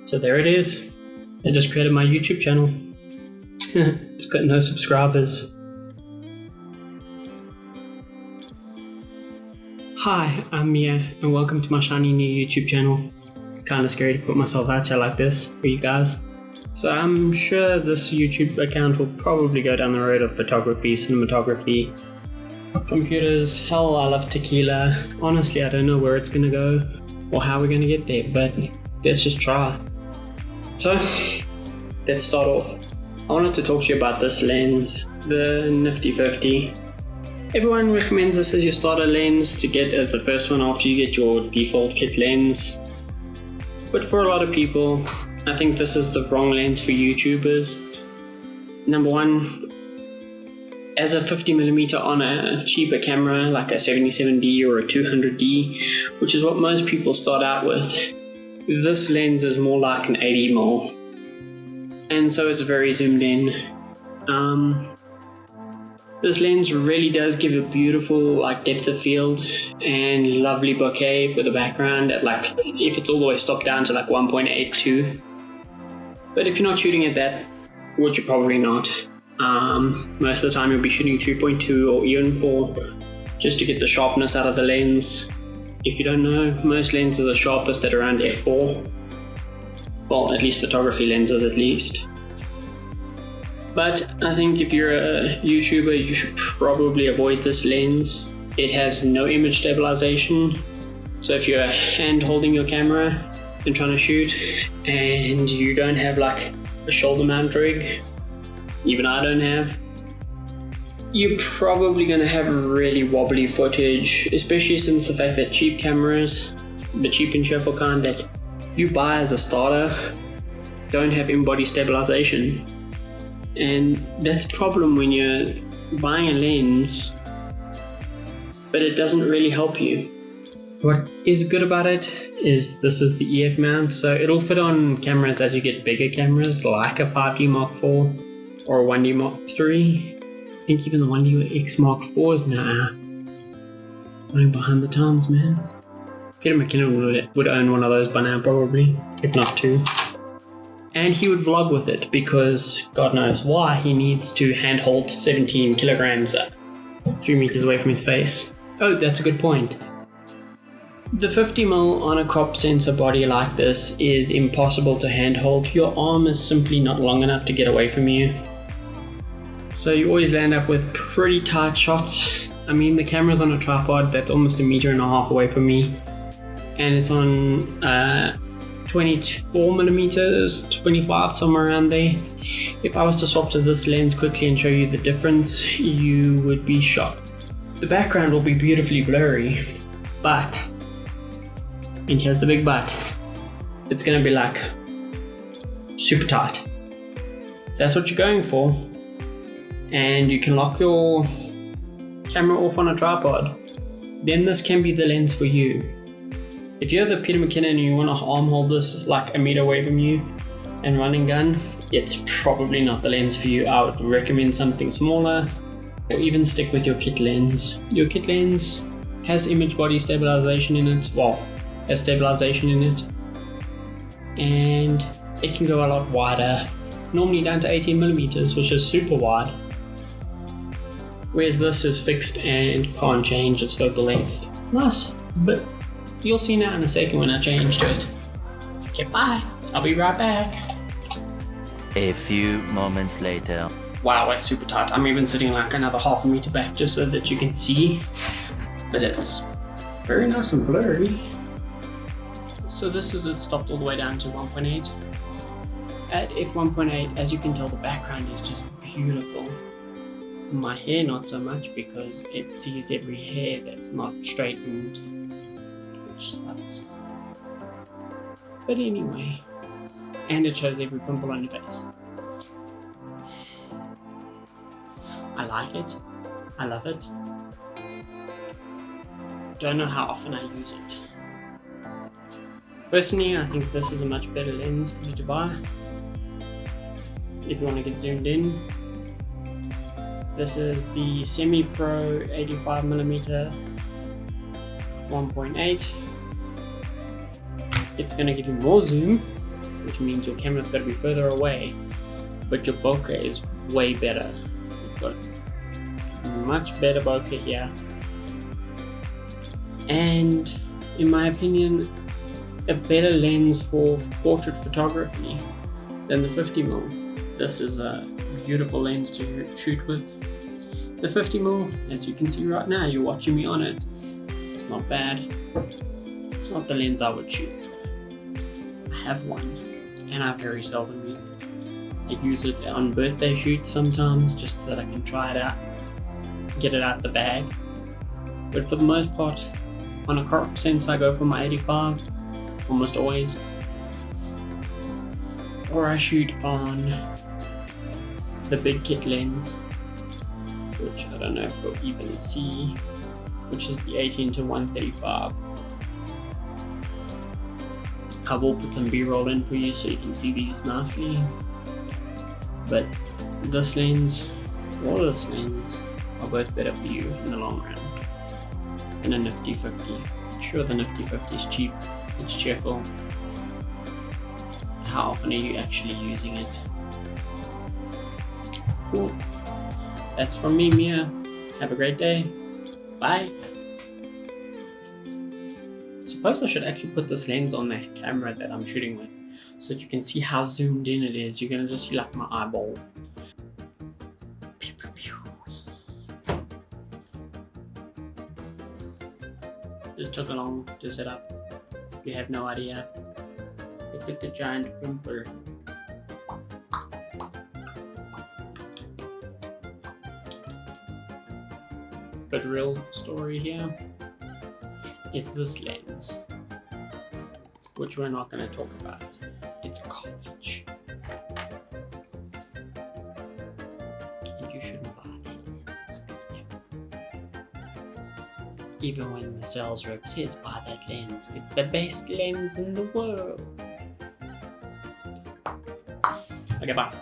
So there it is. I just created my YouTube channel. It's got no subscribers. Hi, I'm Mia, and welcome to my shiny new YouTube channel. It's kind of scary to put myself out there like this for you guys. So I'm sure this YouTube account will probably go down the road of photography, cinematography, computers. Hell, I love tequila. Honestly, I don't know where it's gonna go or how we're gonna get there, but let's just try. So, let's start off. I wanted to talk to you about this lens, the Nifty 50. Everyone recommends this as your starter lens to get as the first one after you get your default kit lens. But for a lot of people, I think this is the wrong lens for YouTubers. Number one, as a 50mm on a cheaper camera like a 77D or a 200D, which is what most people start out with, this lens is more like an 80mm, and so it's very zoomed in. This lens really does give a beautiful depth of field and lovely bokeh for the background at if it's all the way stopped down to 1.82. But if you're not shooting at that, which you're probably not, most of the time you'll be shooting 2.2 or even 4 just to get the sharpness out of the lens. If you don't know, most lenses are sharpest at around f4. Well, at least photography lenses at least. But I think if you're a YouTuber, you should probably avoid this lens. It has no image stabilization. So if you're hand holding your camera and trying to shoot and you don't have a shoulder mount rig, even I don't have, you're probably going to have really wobbly footage, especially since the fact that cheap cameras, the cheap and cheerful kind that you buy as a starter, don't have in-body stabilization. And that's a problem when you're buying a lens, but it doesn't really help you. What is good about it is this is the EF mount, so it'll fit on cameras as you get bigger cameras like a 5D Mark IV or a 1D Mark III. I think even the 1DX Mark IV is now running behind the times, man. Peter McKinnon would own one of those by now probably, if not two. And he would vlog with it because God knows why he needs to handhold 17 kilograms 3 meters away from his face. Oh, that's a good point. The 50mm on a crop sensor body like this is impossible to handhold. Your arm is simply not long enough to get away from you. So you always land up with pretty tight shots. I mean, the camera's on a tripod that's almost 1.5 meters away from me. And it's on 24mm, 25, somewhere around there. If I was to swap to this lens quickly and show you the difference, you would be shocked. The background will be beautifully blurry, but, and here's the big but, it's gonna be super tight. That's what you're going for. And you can lock your camera off on a tripod. Then this can be the lens for you. If you're the Peter McKinnon and you want to arm hold this 1 meter away from you and run and gun, it's probably not the lens for you. I would recommend something smaller, or even stick with your kit lens. Your kit lens has image body stabilization in it, has stabilization in it, and it can go a lot wider, normally down to 18mm, which is super wide. Whereas this is fixed and can't change its focal length. Nice, but you'll see now in a second when I change to it. Okay, bye. I'll be right back. A few moments later. Wow, it's super tight. I'm even sitting another 0.5 meter back just so that you can see. But it's very nice and blurry. So this is it stopped all the way down to 1.8. At f1.8, as you can tell, the background is just beautiful. My hair not so much because it sees every hair that's not straightened, which sucks. But anyway, and it shows every pimple on your face. I like it. I love it. Don't know how often I use it. Personally, I think this is a much better lens for you to buy if you want to get zoomed in. This is the semi-pro 85mm 1.8. It's going to give you more zoom, which means your camera's got to be further away, but your bokeh is way better. You've got much better bokeh here, and in my opinion, a better lens for portrait photography than the 50mm. This is a beautiful lens to shoot with. The 50mm, as you can see right now, you're watching me on it. It's not bad. It's not the lens I would choose. I have one, and I very seldom use it. I use it on birthday shoots sometimes, just so that I can try it out, get it out the bag. But for the most part, on a crop sense, I go for my 85, almost always. Or I shoot on the big kit lens, which I don't know if you'll even see, which is the 18-135. I will put some B-roll in for you so you can see these nicely. But this lens, or this lens, are both better for you in the long run than a Nifty 50. Sure, the Nifty 50 is cheap, it's cheerful. How often are you actually using it? Cool. That's from me, Mia. Have a great day. Bye. Suppose I should actually put this lens on that camera that I'm shooting with, so that you can see how zoomed in it is. You're gonna just see like my eyeball. This took long to set up. You have no idea. Look at the giant pimple. But real story here is this lens, which we're not going to talk about. It's garbage, and you shouldn't buy that lens. Even when the sales rep says buy that lens, it's the best lens in the world. Okay, bye.